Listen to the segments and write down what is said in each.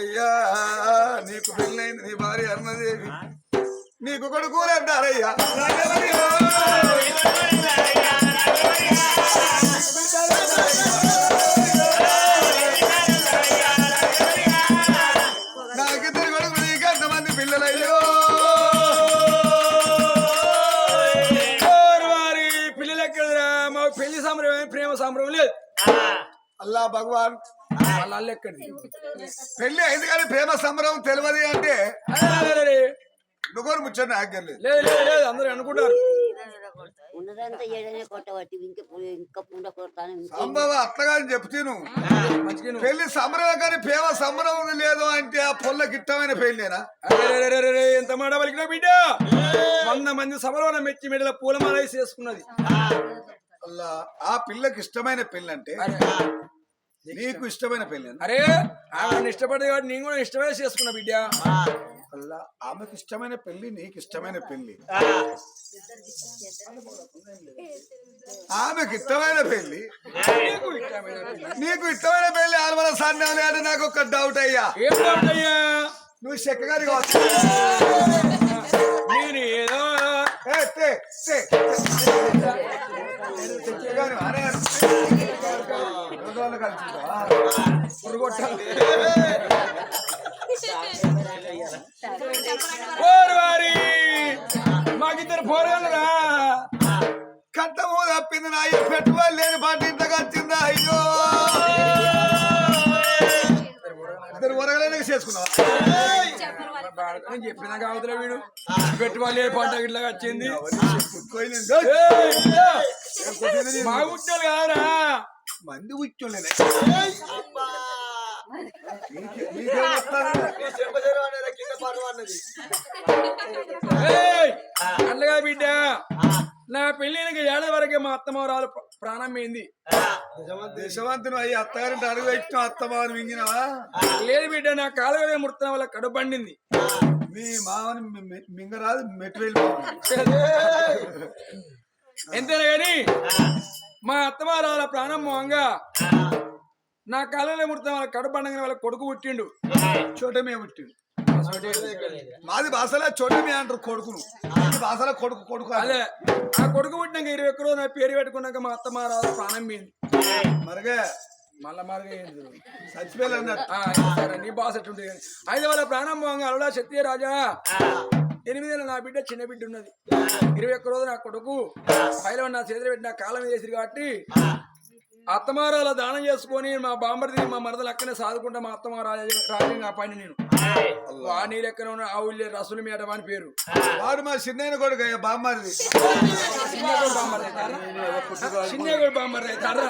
అయ్యా నీకు పెళ్ళైంది నీ భార్య అన్నదేవి నీకు కొడుకులు అంటారయ్యా నాకిద్దరు కొడుకు నీకు ఎంతమంది పిల్లలయ్యో వారి పిల్లలు ఎక్కడరా మా పెళ్లి సంబరం ప్రేమ సంబరం లేదు అల్లా భగవాన్ వాళ్ళ ఎక్కడి పెళ్లి అయింది కానీ ప్రేమ సంబరం తెలియదు అంటే నువ్వు ముచ్చని ఆజ్ఞం లేదు లేదు లేదు లేదు అందరూ అనుకుంటారు ఉన్నదంతా ఏడనే కొట్టబట్టి ఇంకా పూట కొడతాను సంభవ అట్లగా అని చెప్తాను పెళ్లి సంబరం కానీ ప్రేమ సంబరం లేదు అంటే ఆ పొల్ల గిట్టమైన పెళ్ళేనా ఎంత మాట పలికినా బిడ్డ 100 మంది సభలో మెచ్చి మెడల పూలమాల వేసి చేసుకున్నది అల్లా ఆ పిల్లకి ఇష్టమైన పెళ్ళి అంటే నీకు ఇష్టమైన పెళ్ళి అరే ఆమె ఇష్టపడే కాబట్టి నేను కూడా ఇష్టమే చేసుకున్నా బిడ్డ అల్లా ఆమెకు ఇష్టమైన పెళ్లి నీకు ఇష్టమైన పెళ్లి ఆమెకు ఇష్టమైన పెళ్లి నీకు ఇష్టమైన పెళ్లి ఆల్మల సాధ్యం అంటే నాకు ఒక డౌట్ అయ్యా ఏం డౌట్ అయ్యా నువ్వు చెక్కగారి కావచ్చు నేను ఏదో మాకిద్దరు పోరగలరా కట్టము తప్పింది నా పెట్టుబడి లేని పాట ఇంతకు వచ్చిందా అయ్యో ఇద్దరు వరగలేక చేసుకున్నావా చెప్పినా కావుతున్నా వీడు పెట్టుబడి పంట ఇట్లా వచ్చింది మా ఉద్యోగాలు కాదురా మంది ఉచ్చోలేనే అట్లగా బిడ్డ నా పెళ్లికి ఏడాది వరకే మా అత్తమ్మరాలు ప్రాణం పోయింది దేశవంతును అయ్యి అత్తగారింటి అడుగు పెట్టిన అత్తమాను మింగినవా లేదు బిడ్డ నా కాలువే ముడతన వల్ల కడుపు పండింది మీ మామని మింగరాదు మెట్టు ఎంతేనా గాని మా అత్తమారాల ప్రాణం మోంగా నా కాలంలో ముడతాం వాళ్ళ కడుపు పండగానే వాళ్ళ కొడుకు పుట్టిండు చోటమే పుట్టిండు మాది భాషలో చోటమే అంటారు కొడుకును భాషలో కొడుకు కొడుకు అదే ఆ కొడుకు పుట్టినాక 21 రోజు నా పేరు పెట్టుకున్నాక మా అత్తమారాల ప్రాణం పోయింది మరగా మళ్ళా మరగా చచ్చిపోయాలి అన్నట్టు సరే నీ బాస్ ఎట్టుంటుంది కానీ అయితే వాళ్ళ ప్రాణం మోంగా అలా క్షత్రియ రాజా 8 ఏళ్ళ నా బిడ్డ చిన్న బిడ్డ ఉన్నది 21 రోజు నా కొడుకు పైలో నా చేతులు పెట్టిన కాలం వేసిరు కాబట్టి అత్తమారాల దానం చేసుకొని మా బాంబర్ది మా మరదలు అక్కనే సాదుకుంటా మా అత్తమారాజు ఆ పైన నేను ఆ నీరెక్కన ఉన్న ఆ ఊళ్ళే రసులు మేట అని పేరు వాడు మా చిన్న కొడుకు బామ్మరిది చిన్న కూడా బాంబర్ది అవుతారా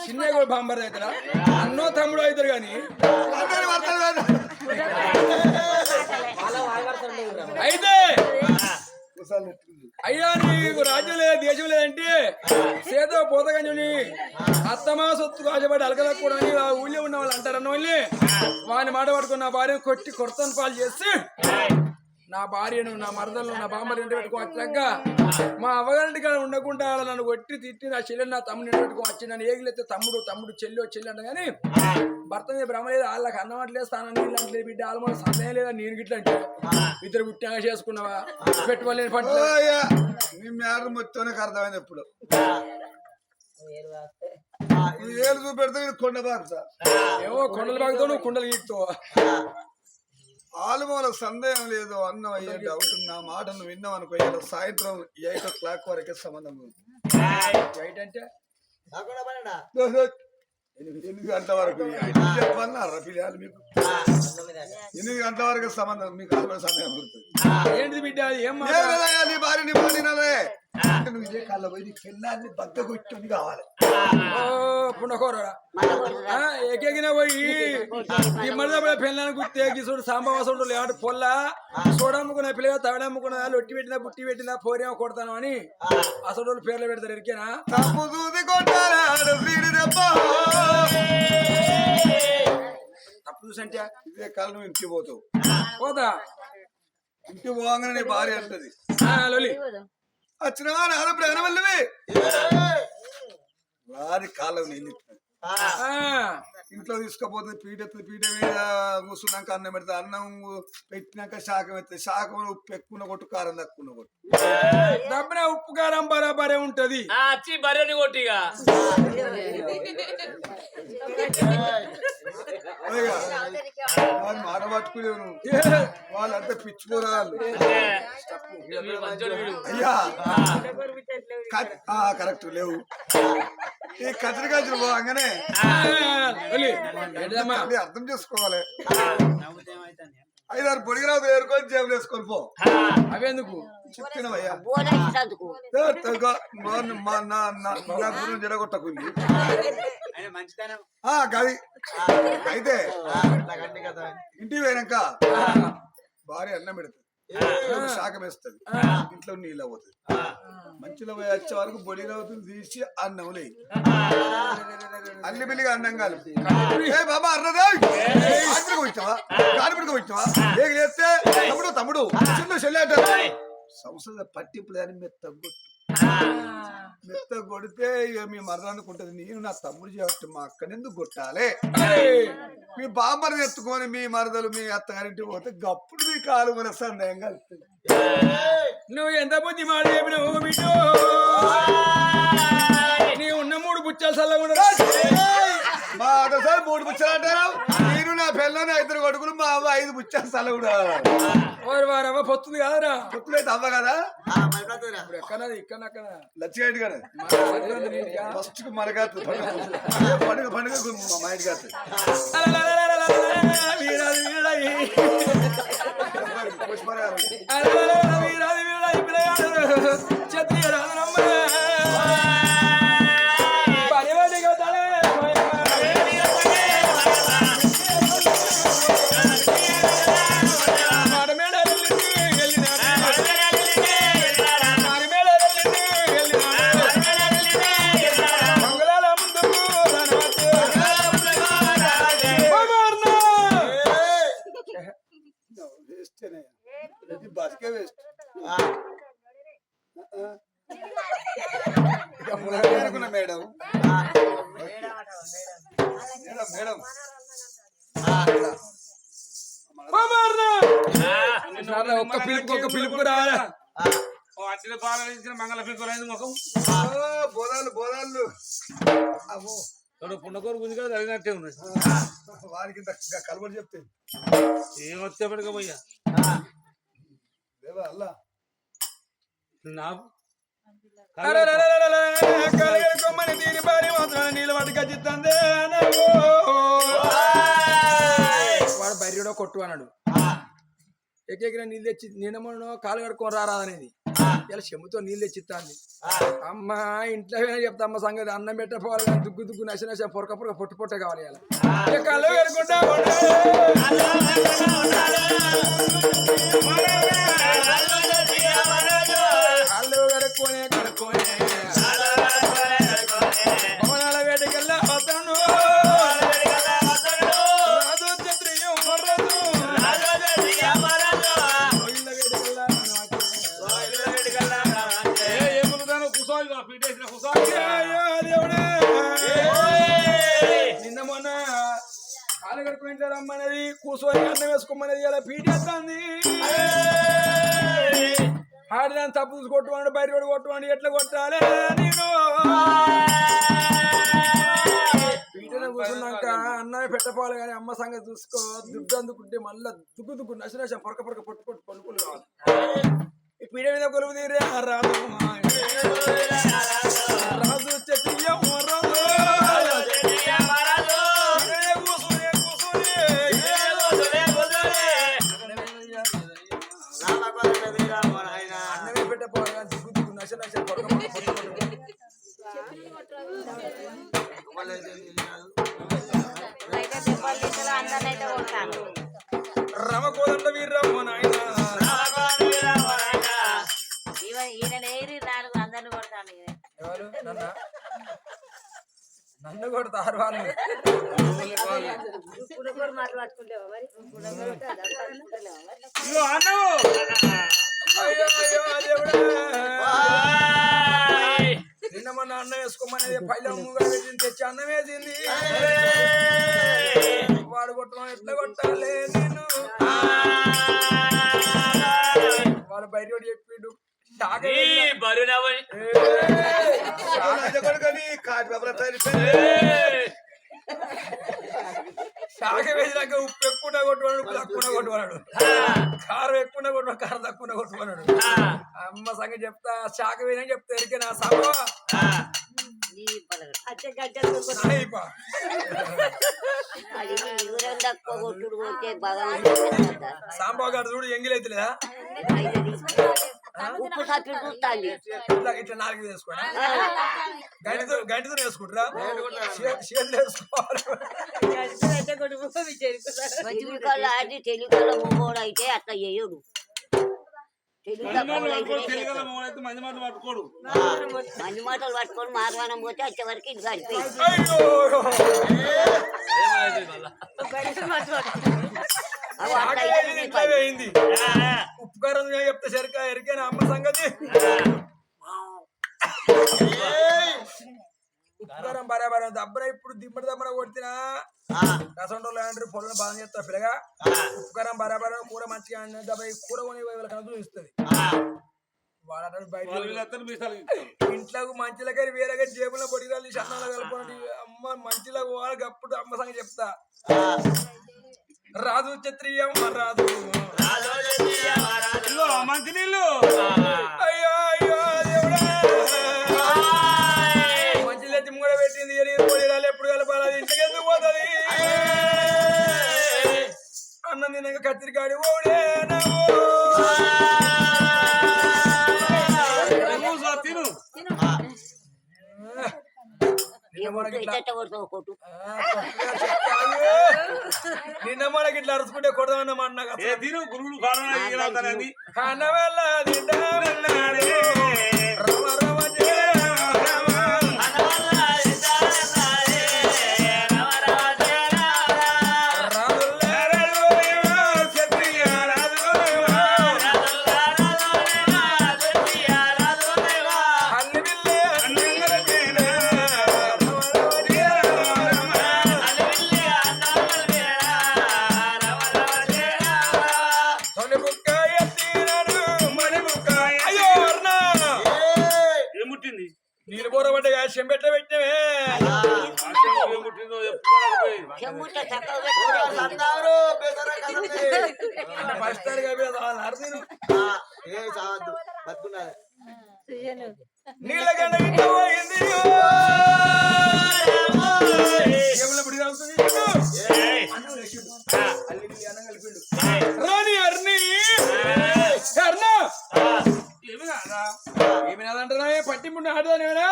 చిన్న కూడా బాంబర్ది అవుతారా అన్నో తమ్ముడు అవుతారు కానీ అయితే అయ్యా నీకు రాజ్యం లేదు దేశం లేదంటే సేదో పోతగంజుని అత్తమా సొత్తు కాజపడి అలకదక్కూడని ఆ ఊళ్ళో ఉన్న వాళ్ళు అంటారన్న వాళ్ళని వాని మాట పట్టుకుని నా భార్యను కొట్టి కొడతను పాలు చేసి నా భార్యను నా మరదలను నా బామ్మని ఇంటి పెట్టుకో వచ్చాక మా అవ్వగారింటి కాడ ఉండకుండా నన్ను కొట్టి తిట్టి నా చెల్లెని నా తమ్ముని ఇంటి పెట్టుకో వచ్చి నన్ను ఏగిలైతే తమ్ముడు చెల్లి అంట కానీ భర్త మీద భ్రమ లేదు వాళ్ళకి అన్నం అట్లేదు స్థానం నీళ్ళు అంటలేదు బిడ్డ వాళ్ళ సమయం లేదా నేను గిట్ల అంటే ఇద్దరు పుట్టినాక చేసుకున్నావా పెట్టుకోలేని పట్టు మొత్తం అర్థమైంది ఎప్పుడు ఏళ్ళు చూపెడితే కొండ బాగుతా ఏమో కొండలు బాగుతావు నువ్వు కుండలు గీక్తావు ఆలుమూల సందేహం లేదు అన్నం అయ్యే డౌట్ నా మాటను విన్నాం అనుకో సాయంత్రం 8 o'clock వరకే సంబంధం ఉంది 8 అంటే 8 గంటల వరకు చెప్పన్నారా పిల్లలు మీకు 8 గంటల వరకు సంబంధం మీకు సమయం పడుతుంది ఏంటి బిడ్డ ఏం నీ భార్య నీ మాడినదే నువ్వు ఇదే కాళ్ళ పోయి నీ పిల్లాన్ని బగ్గ కొట్టుని కావాలి పుండకోరా ఎక్కిన పోయి ఈ మధ్య పిల్లని గుర్తే గిసుడు సాంబవాసుడు లేడు పొల్ల చూడమ్ముకున్న పిల్లగా తవిడమ్ముకున్న లొట్టి పెట్టినా బుట్టి పెట్టినా పోరేమో కొడతాను అని అసలు పేర్లు పెడతారు ఎరికేనా తప్పు చూసి కొట్టాడు తప్పు చూసి అంటే ఇదే కాళ్ళు నువ్వు ఇంటికి పోతావు పోతా ఇంటికి పోగానే నీ భార్య అంటది లొలి వచ్చినవా నాన్న ప్రేమవల్లివి వారి కాలం నేను ఇంట్లో తీసుకపోతే పీట మీద కూర్చున్నాక అన్నం పెడతా అన్నం పెట్టినాక శాఖం ఎత్తుంది శాఖం ఉప్పు ఎక్కువ కొట్టు కారం తక్కువ కొట్టు దబ్బున ఉప్పు కారం బరాబరే ఉంటది బర్రెని కొట్టిగా మాట పట్టుకునేవు వాళ్ళంతా పిచ్చిపోరాళ్ళు అయ్యా కరెక్ట్ లేవు ఈ కదిరి గజలు పోగానే అర్థం చేసుకోవాలి 5-6 పొడిగిరావు ఏరుకొని జేబులు వేసుకొని పో అవేందుకు చెప్తున్నావయ్యా గురువు జడగొట్టకుంది గది అయితే ఇంటికి పోయినాక భార్య అన్నం పెడుతుంది శాఖం వేస్తుంది ఇంట్లో నీళ్ళు అవుతుంది మంచిలో పోయి వచ్చే వరకు బొడిరవుతుంది తీసి అన్నం లేదు అల్లి బిల్లిగా అన్నం కాదు బాబా అన్నదా వచ్చావా కానిపిడికి వచ్చావా ఏం చేస్తే తమ్ముడు తమ్ముడు చిన్న చెల్లేట సంవత్సరం పట్టింపు లేని మెత్త కొడితే ఇక మీ మరణానుకుంటది నేను నా తమ్ముడు చేయబట్టి మా అక్కనెందుకు కొట్టాలి మీ బామ్మని ఎత్తుకొని మీ మరదలు మీ అత్తగారింటికి పోతే గప్పుడు మీ కాలు మన సందేహం కలుగుతుంది నువ్వు ఎంత బుద్ధి మాట చెప్పినావు బిడ్డో నీ ఉన్న 3 బుచ్చాలు చల్లకుండా మా అదసారి 3 బుచ్చాలు అంటారు నేను నా పిల్లని 5 కొడుకులు మా అవ్వ 5 బుచ్చాలు చల్లకుండా వారవ్వ పొత్తుంది కదరా పొత్తులైతే అవ్వ కదా ఎక్కడది ఇక్కడ లచ్చిగైట్ గారు ఫస్ట్ మరగాదు పండుగ పండుగ మా ఇంటి గారు క్షత్రియ రాజనమ్మ బతికే వేస్ట్ మేడం మేడం ఒక్క పిలుపు రావాలా అట్లా బాగా మంగళ పిలుపు ముఖం బోధాలు పుండకూరు గుంజి కదా జరిగినట్టే ఉంది వారికి కలబడి చెప్తే ఏమొస్తే పడకపోయా దేవా అల్లా నాకు కొమ్మని తీరి పారి మాత్రం నీళ్ళు పట్టుక చిత్తందే వాడు బర్రెడో కొట్టు అన్నాడు ఎక్కడ నీళ్ళు తెచ్చి నిన్నమో కాలు కడుక్కొని రారాదనేది ఇలా చెమ్ముతో నీళ్ళు తెచ్చిస్తాంది అమ్మ ఇంట్లో చెప్తా అమ్మ సంగతి అన్నం పెట్టపోవాలి కానీ దుగ్గు నశ పొరక పొట్టు కావాలి ఇలా కళ్ళు కడుకుంటా కళ్ళు కడుక్కోనే భవనాల వేటకెళ్ళా వస్తాను రాజు క్షత్రియం నిన్న మొన్న కాలు కడుకుని రమ్మన్నది కూర్చొని అన్నం వేసుకోమన్నది ఇలా పీటేస్తుంది ఆడదాన్ని తప్పు కొట్టుకోండి బయట కొట్టుకోండి ఎట్లా కొట్టాలి నేను పీటన కూర్చున్నాక అన్నమే పెట్టపోవాలి కానీ అమ్మ సంగతి చూసుకో దుడ్డు అందుకుంటే మళ్ళా దుగ్గు నశ పొరక పొట్టు పలుకులు కావాలి ఈ పీడ మీద కొలువు తీరే రాదు రాజు చెట్టియం అన్నమే పెట్టపోవాలి కానీ దుగ్గు నశ పొరక రమకోదండ వీర్రమ్మ నాయన నన్ను కొడతారు వాళ్ళు అయ్యో దేవుడా అన్నం వేసుకోమనేది పల్లె ముంగడ పెట్టింది తెచ్చి అన్నం వేసింది వాడు కొట్టడం ఎట్లా కొట్టాలి నేను వాడు బయట చెప్పిండు శాఖ వేసినాక ఉప్పు ఎక్కువ కొట్టుకున్నాడు తక్కువ కొట్టుకున్నాడు కారం ఎక్కువ కొట్టుకున్నాడు కారం తక్కువ కొట్టుకున్నాడు అమ్మ సంగతి చెప్తా శాఖ వేసినా చెప్తా ఎరికే నా సాబా సాంబాబు గారు చూడు ఎంగిలైతులేదా ఉప్పు సత్తులు చూస్తాండి ఇట్లా నాలుగు వేసుకోండి గంటితో వేసుకుంటారా చేతులు వేసుకోవాలి తెలుగులో ఆడి తెలుగులో మొగోడు అయితే అట్లా చేయడు మంది మాట పట్టుకోడు మంచి మాటలు పట్టుకొని మార్వానం పోతే వచ్చే వరకు ఇది గడిపోయి ఉప్పు కారం చెప్తే సరికా ఎరికైనా అమ్మ సంగతి ఉప్పు కారం బరాబర దబ్బర ఇప్పుడు దమ్మడ కొడుతున్నా రసంలో అంటారు పొలం బాగా చేస్తా పిల్లగా ఉప్పు కారం బరాబర కూర మంచిగా దెబ్బ కూర కొని కనుక చూస్తుంది వాడు బయట ఇంట్లోకి మంచిలకి వేరేగా జేబులో పొడిగాలి సన్నాలు కలుపుకోండి అమ్మ మంచిలో వాళ్ళకి అప్పుడు అమ్మ సంగతి చెప్తా రాదు క్షత్రియమ్మ రాదు మంచి నీళ్ళు అయ్యో అయ్యో దేవుడా మంచిలు ఎత్తి కూడా పెట్టింది పొడిగాలి ఎప్పుడు కలపాలి ఇంటికి ఎందుకు పోతుంది అన్నం తినక కత్తిరికాడి ఓడే తిను నిన్న మనకి ఇట్లా అరుచుకుంటే కొడదామన్న అన్న తిను గురువులు కారణం కన్నవల్ల నీళ్ళు పోరబడ్డా చెంబెట్ల పెట్టినవే నీళ్ళ గంట గిట్ట పోయింది రాని అర్ని ఏమినాదంటున్నా పట్టింపుండి ఆడదానేనా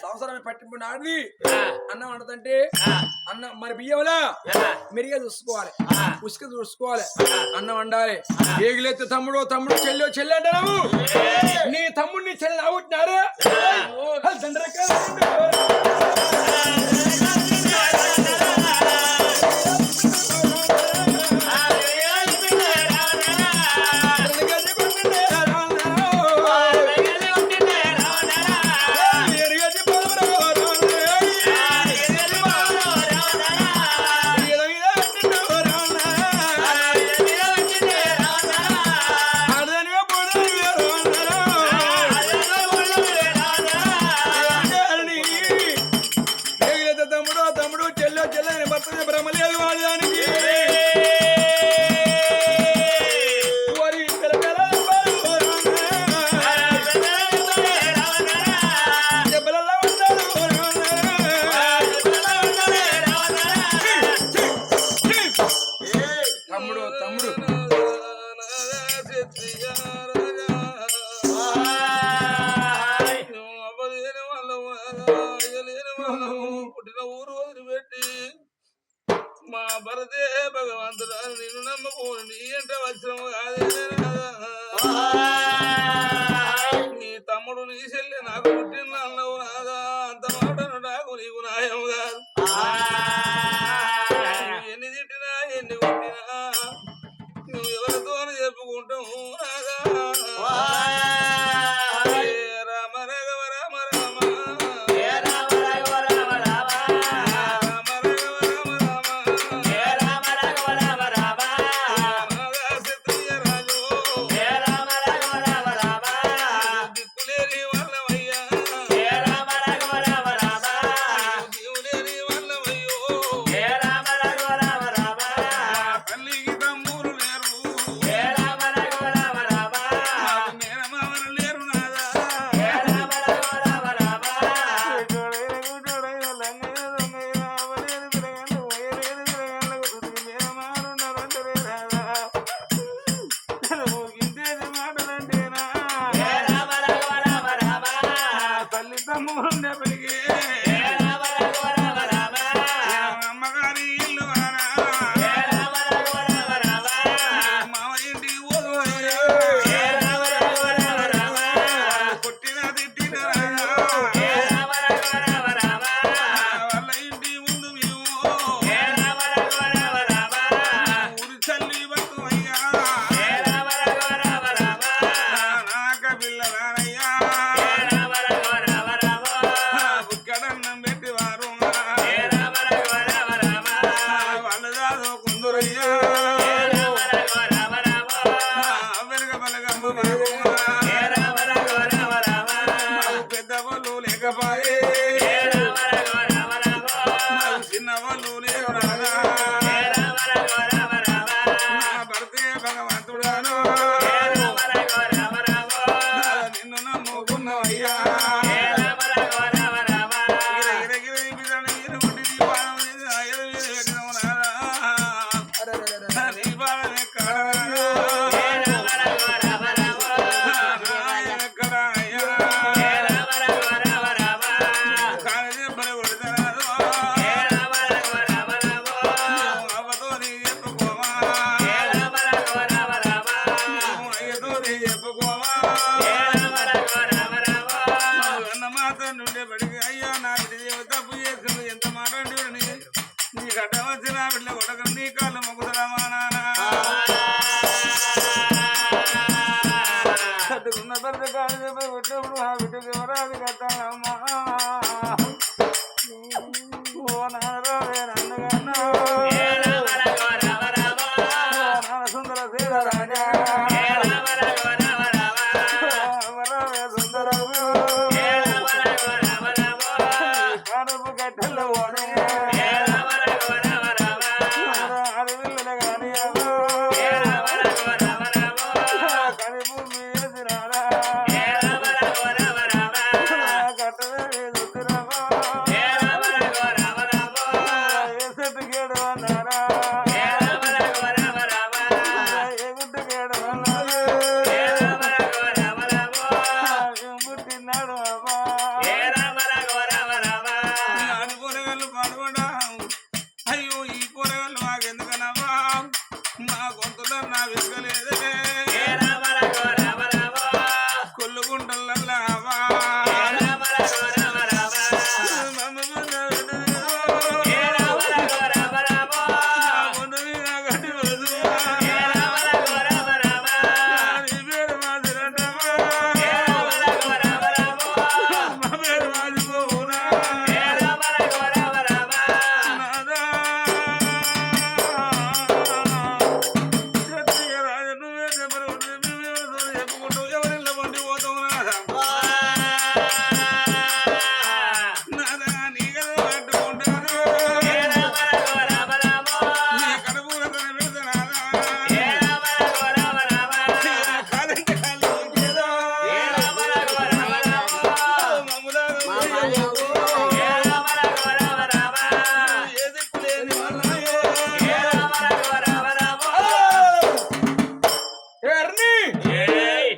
సంవత్సరం పట్టింపుండి ఆడది అన్నం వండుతంటే అన్నం మరి బియ్యంలా మెరిగా చూసుకోవాలి ఉసుక చూసుకోవాలి అన్నం వండాలి ఏగిలెత్తి తమ్ముడు చెల్లి చెల్లి అంటున్నావు నీ తమ్ముడిని చెల్లి అవుతున్నారా తమ్ముడు చెల్లెని భర్త బ్రహ్మలేదు వాడడానికి పుట్టిన ఊరు వదిలిపెట్టి మా భరతే భగవంతుడు నిన్ను నమ్మకూడదు నీ అంటే వచ్చినము కాదే నీ తమ్ముడు నీ చెల్లి నాకు పుట్టిన అన్నవు నాదా అంత మాటను నాకు నీకు న్యాయం కాదు ఎన్ని తిట్టినా ఎన్ని కొట్టినా నువ్వు ఎవరితో చెప్పుకుంటావు నాదా రామ రాఘవ రామ రామ సుధీర రాజా రామరామే సుందరము కడుపు గట్టెల్లో ఓడే అడవిల్ల గాని కడుపు మీద రారా కట్టవే సుధీరమా ఏసెట్టుకేడు అన్నారా ఎగుట్టుకేడు అన్నారు పుట్టినాడు అమ్మా నాని కూరగాయలు పడవడా అయ్యో ఈ కూరగాయలు మాకెందుకనమ్మా మా గొంతులో నా విసుకలేదే కొల్లుగుంటలల్లా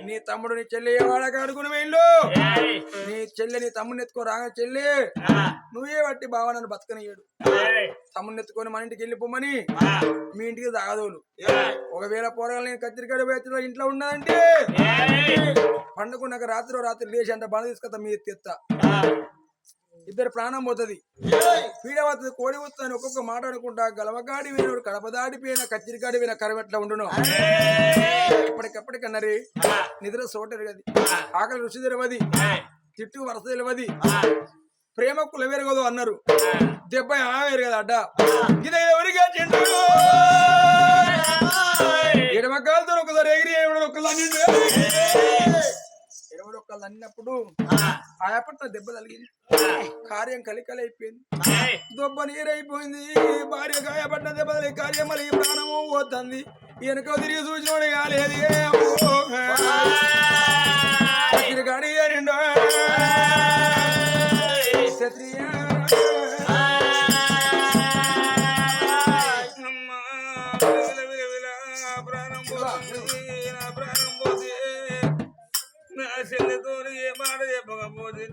నీ తమ్ముడు నీ చెల్లి వాడక అనుకుని వెళ్ళు నీ చెల్లి నీ తమ్ముడిని ఎత్తుకో రాగా చెల్లి నువ్వే బట్టి బావ నన్ను బతకనియ్యాడు తమ్ముడిని ఎత్తుకొని మన ఇంటికి వెళ్ళిపోమని మీ ఇంటికి దాగదోలు ఒకవేళ పోరగాలు నేను కత్తిరికాడ వేస్తున్నా ఇంట్లో ఉన్నదంటే పండుకున్నాక రాత్రి లేచి అంటే బండ తీసుకొస్తా మీ ఎత్తా ఇద్దరు ప్రాణం పోతుంది పీడ వస్తుంది కోడి వస్తుంది ఒక్కొక్క మాట అనుకుంటా గలవగాడి వేరు కడప దాడిపోయిన కచ్చిరికాడి పోయిన కరవెట్లా ఉండును ఎప్పటికప్పటికన్నరి నిద్ర సోటరు గది ఆకలి రుచి తెరవది తిట్టు వరస తెలియదు ప్రేమ కులవేరగదు అన్నారు దెబ్బ ఆవేరు కదా అడ్డ ఇది ఎవరిగా చెండు ఎడమకాలతో ఒకసారి ఎగిరి ఒకళ్ళు ఒక్కళ్ళు అన్నప్పుడు ఆయపట్ల దెబ్బ తగిలింది కార్యం కలికలి అయిపోయింది దొబ్బ నీరైపోయింది భార్య గాయపడ్డ దెబ్బ తగిలి కార్యం మళ్ళీ ప్రాణము పోతుంది వెనక తిరిగి చూసినోడు కాలేదు గాడి రెండో క్షత్రియ నా చెల్లెతో ఏ మాట చెప్పకపోతే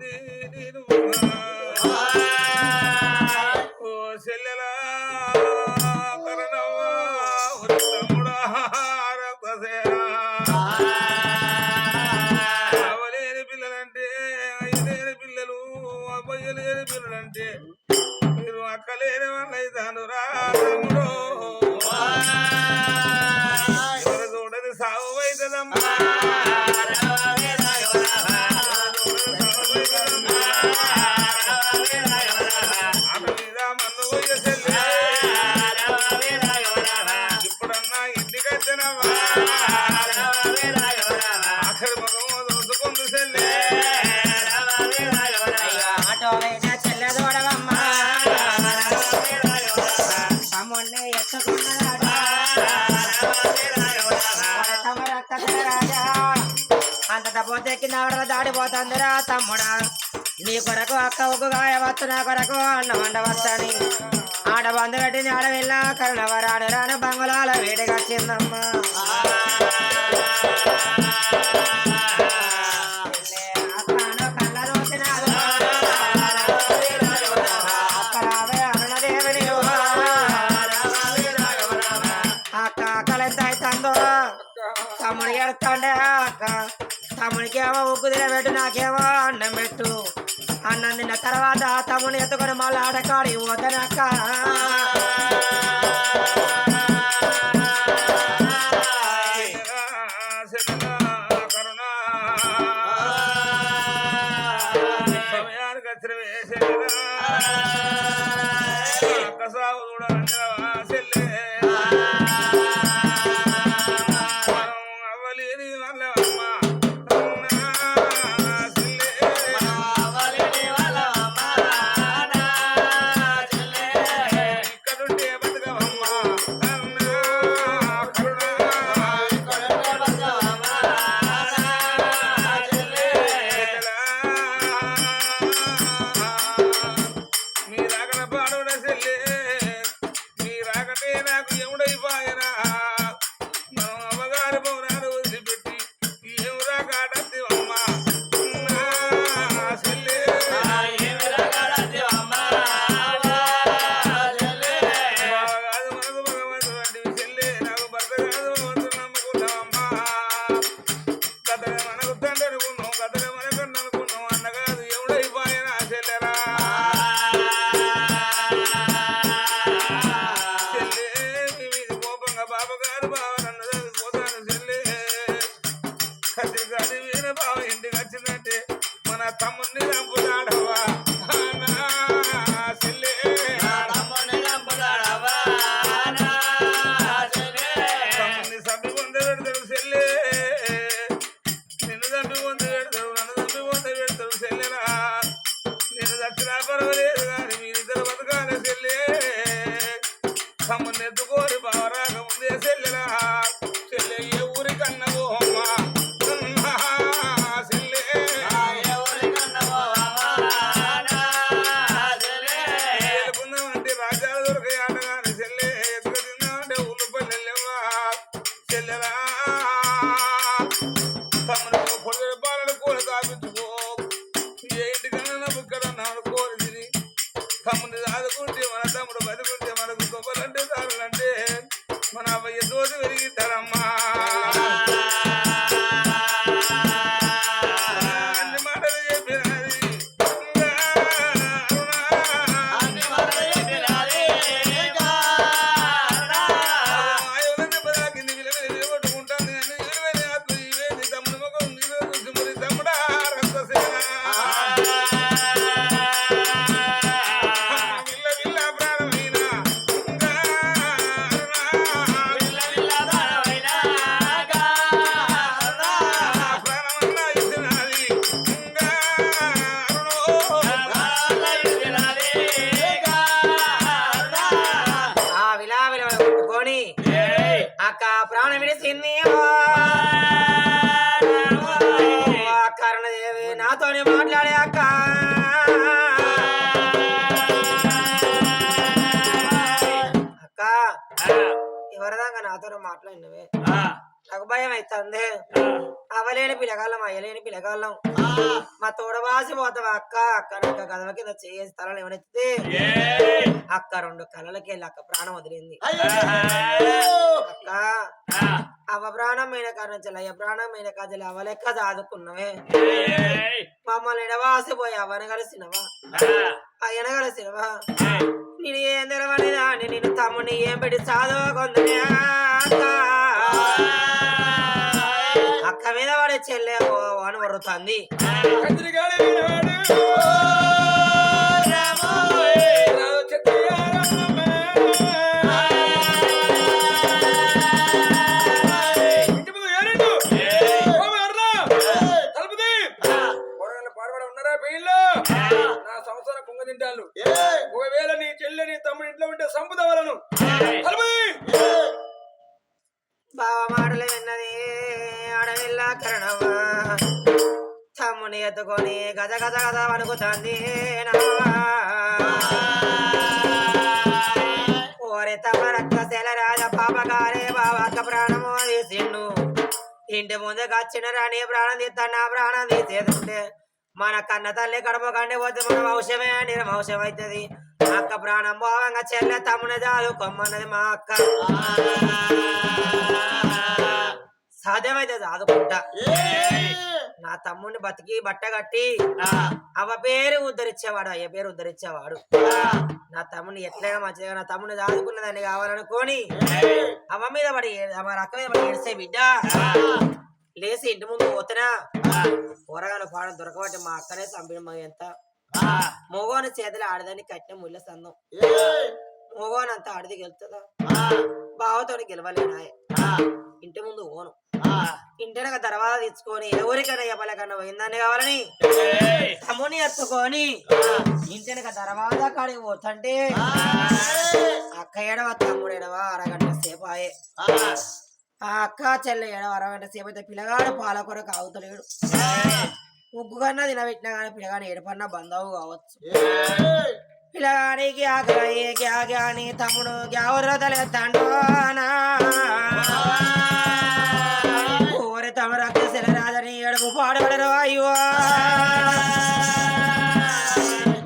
నేను ఓ చెల్లెలా కరణవా తమ్ముడా అవలేని పిల్లలంటే అయ్యలేని పిల్లలు అబ్బయ్యలేని పిల్లలంటే మీరు అక్కలేని వాళ్ళు అవుతాను రా తమ్ముడు ఎవరు చూడని సాగు అవుతుందమ్మా ఇప్పుడన్నా ఇంటికి వచ్చినవా అక్కడ మగమో దోసుకుంది చెల్లె చెల్లెదోడవమ్మా తమ్ముడిని ఎత్తుకున్నాడా రాజా అంత తపోతే కింద దాడిపోతుందిరా తమ్ముడా నీ కొరకు అక్క ఉగ్గు గాయవచ్చు నా కొరకు అన్న వండవచ్చని ఆడ బంధు పెట్టింది ఆడవిల్ల కరుణవరాడు రాను బంగుళాల వేడిగా వచ్చిందమ్మా కళ్ళ రోసినాడు అక్కరావే అరుణదేవిని అక్క అక్కలెంత అవుతుందో తమ్ముడికి ఎడుతుండే అక్క తమ్ముడికేమో ఉగ్గు తినబెట్టు నాకేమో అన్నం పెట్టు అన్నం తిన్న తర్వాత తమ్ముని ఎత్తుకొని మళ్ళీ ఆడకాడి పోతానక్క సమయానికి వచ్చిన అక్క సాగు కూడా చెల్లె తమ్ముని రంపుదాడవా నా చెల్లె తమ్ముని సభ్య పొంద పెడతాడు చెల్లె నిన్ను తప్పి పొంద పెడతాడు నన్ను తప్పి పొంద పెడతాడు చెల్లెరా నేను దక్షిణా పర్వాలేదు కానీ మీరిద్దరు బతకాలి చెల్లె తమ్ముని ఎత్తుకోరి బావరాక ముందే చెల్లెరా చెల్లె ఏ ఊరి కన్న పోమ్మా చెల్లె ఏలుకుందామంటే రాజ్యాలు దొరకాయి ఆటగాని చెల్లె ఎత్తుకు తిందామంటే ఊళ్ళు పల్లెల్లెవ్వా చెల్లెరా తమ్ముడు పొడి పాలన కూర కాపించుకో ఏ ఇంటికన్నా బుక్కడన్నాడు కోరి తిని తమ్ముని దాదుకుంటే మన తమ్ముడు బతుకుంటే మనకు గొప్పలంటే దారులంటే మన అబ్బాయి దోశ పెరిగిస్తారమ్మా అన్ని మాటలు చెప్పినది ఆయుధ దెబ్బ తాకింది విలువెట్టుకుంటాను కానీ ఇరవై ఆకు ఇవేది తమ్ముడు ముఖం నీరు చూసి మరి తమ్ముడా రక్తసేన విల్ల విల్ల ప్రాణమైన ప్రాణమన్నా ఇచ్చినది ఆ విలావిల కొట్టుకొని అక్క ప్రాణం విడిసింది కరుణదేవి నాతోని మాట్లాడే అక్క అక్క ఎవరిదాకా నాతో మాట్లాడినవే నాకు భయం అవుతుంది అవలేని పిల్లగాళ్ళం అయ్యలేని పిల్లగాళ్ళం మా తోడవాసి పోతావా అక్క అక్క నాకు గదవ కింద చేసి తలలు ఏమనెత్తితే అక్క రెండు కళ్ళకి వెళ్ళి అక్క ప్రాణం వదిలింది అక్క అవ ప్రాణమైన కారణం అయ్య ప్రాణమైన కాజలు అవలెక్క దాదుకున్నవే మమ్మల్ని ఎడవాసిపోయి అవన కలిసినవా అయ్యన కలిసినవా నేను ఏం తెలవనిదా నేను తమ్ముని ఏం పెట్టి చదువుకుంది అక్క మీద వాడే చెల్లె అని వరుతుంది కత్తిరిగాడి వీరవాడు. రాజు చెత్తియారమ్మ. ఇంటి ముందు ఏరిండు. ఓ అర్రా. తలుపు తీ. కూరగాయలు పాడుబడి ఉన్నారా పెయిల్లో? నా సంవత్సరం కుంగ తింటాను. ఒకవేళ నీ చెల్లె నీ తమ్ముడు ఇంట్లో ఉంటే సంపుదవలను. తలుపు తీ. బావ మాటలు విన్నది అడవిల్లా కరణవ్వ తమ్ముని ఎత్తుకొని గజ గజ గజ వణుకుతుంది ఓరే తమ రక్తశీల రాజ పాపకారే బావక్క ప్రాణము తీసిండు ఇంటి ముందుకు వచ్చిన రాణి ప్రాణం తీస్తాడు నా ప్రాణం తీసేదుంటే మన కన్న తల్లి కడప కండి పోతే మన వంశమే నిర్వంశం అవుతుంది అక్క ప్రాణం పోవంగా చెల్లె తమ్ముని చదువుకోమన్నది మా అక్క సాధ్యమైతే చదువుకుంటా నా తమ్ముడిని బతికి బట్ట కట్టి అవ పేరు ఉద్ధరించేవాడు అయ్య పేరు ఉద్ధరించేవాడు నా తమ్ముని ఎట్లయినా మంచిదిగా నా తమ్ముని చదువుకున్నదాన్ని కావాలనుకోని అవ మీద పడి అవ రక్క మీద పడి ఏడిసే బిడ్డ లేచి ఇంటి ముందు పోతున్నా కూరగాయలు పాడం దొరకబట్టి మా అక్కనే చంపిన ఎంత మగోని చేతులు ఆడదాన్ని కట్టిన ముళ్ళ సందం మగోని అంతా ఆడిది గెలుతుందా బావతోని గెలవలేనాయ ఇంటి ముందు ఓను ఇంటినక తర్వాత తెచ్చుకొని ఎవరికైనా చెప్పలేకన్నా పోయిందాన్ని కావాలని తమ్ముని ఎత్తుకొని ఇంటినక తర్వాత కాడికి పోతుంటే అక్క ఏడవ తమ్ముడు ఏడవ అరగంట సేపు ఆయే ఆ అక్క చెల్లె ఏడవ అరగంట సేపు అయితే పిల్లగాడు పాల కొరకు ఆగుతలేడు ఉగ్గు కన్నా తినబెట్టినా కానీ పిల్లగాని ఏడుపన్నా బంధవు కావచ్చు పిల్లగానికి ఆకలి తమ్ముడు గ్యావరతలేస్తాడు ఓరే తమరు అక్క రాదని ఏడుపు పాడబడరు అయ్యో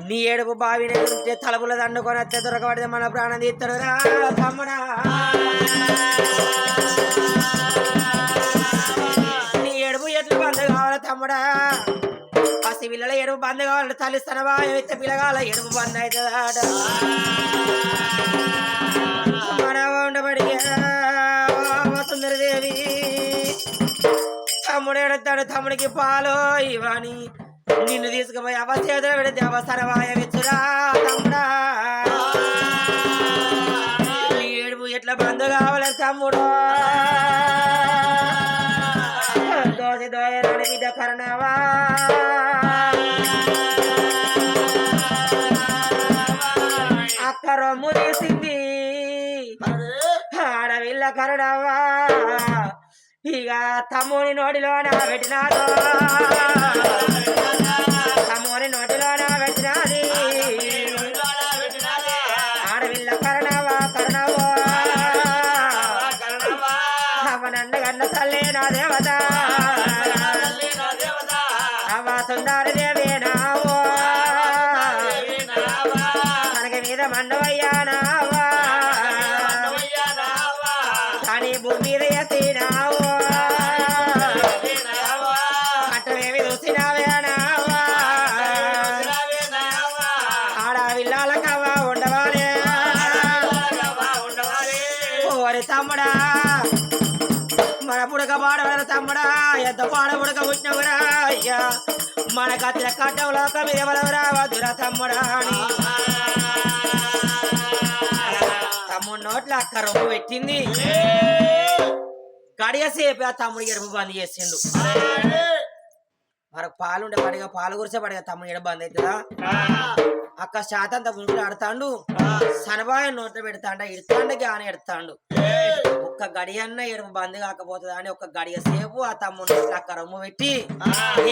నీ ఏడుపు బావినే ఉంటే తలుపుల దండుకొని అత్తే దొరకబడితే మన ప్రాణం తీస్తాడు రా తమ్ముడా నీ ఏడుపు ఎట్లు బంద్ కావాలి తమ్ముడా పసి పిల్లల ఎడుపు బంద్ కావాలంటే తల్లిస్తానవా ఎత్తే పిల్లగాల ఎడుపు బంద్ అవుతుందాట మన ఉండబడి సుందరదేవి తమ్ముడు ఎడతాడు తమ్ముడికి పాలు ఇవని నిన్ను తీసుకుపోయి అవస్థ పెడితే అవసరమాయ విచ్చురా తమ్ముడా నీ ఏడుపు ఎట్లా బంధు కావాలి తమ్ముడు దోసి దోయరాని బిడ్డ కరణవా అక్క రొమ్ము తీసింది ఆడవిల్ల కరణవా ఇక తమ్ముని నోటిలోన పెట్టినాడు తమ్ముని నోటిలోన పెట్టినది ఆడవిల్ల కరణవా కరణవో అవనండగన్న తల్లే నా దేవత అవ సుందర దేవేనావో కనక మీద మండవయ్యానావా కానీ భూమి మీద ఎత్తినావో కట్టమేమి చూసినావేనావా ఆడవిల్లాల కవ్వ ఉండవాలే ఓరి తమ్ముడా మన పుడక పాడవల తమ్ముడా ఎంత పాడ పుడక పుట్టినవురా అయ్యా మన కత్తిన కట్టంలో ఒక మీద ఎవరెవరా వద్దురా తమ్ముడా అని తమ్ముడు నోట్ల అక్క రొమ్ము పెట్టింది గడియసేపు ఆ తమ్ముడు ఎడుపు బంద్ చేసిండు మనకు పాలుండే పడిగా పాలు గురిసే పడిగా తమ్ముడు ఎడ బంద్ అవుతుందా అక్క శాతంత గుంజులు ఆడతాండు సనబాయ నోట్ల పెడతాండ ఇడతాండ గాని ఎడతాండు ఒక్క గడియన్న ఎడుపు బంద్ కాకపోతుందా అని ఒక గడియ సేపు ఆ తమ్ముడు నోట్ల అక్క రొమ్ము పెట్టి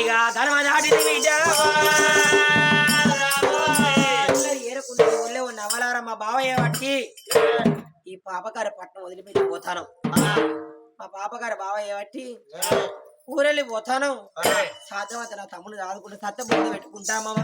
ఇక ధర్మ దాటిని ఏరుకుంటే ఊళ్ళో ఉన్న అవలారమ్మ బావయ్య బట్టి ఈ పాపగారి పట్నం వదిలిపెట్టి పోతాను మా పాపగారి బావయ్య బట్టి ఊరెళ్ళి పోతాను సాధ్యమైతే నా తమ్ముడు ఆదుకుంటే సత్త బుద్ధి పెట్టుకుంటామా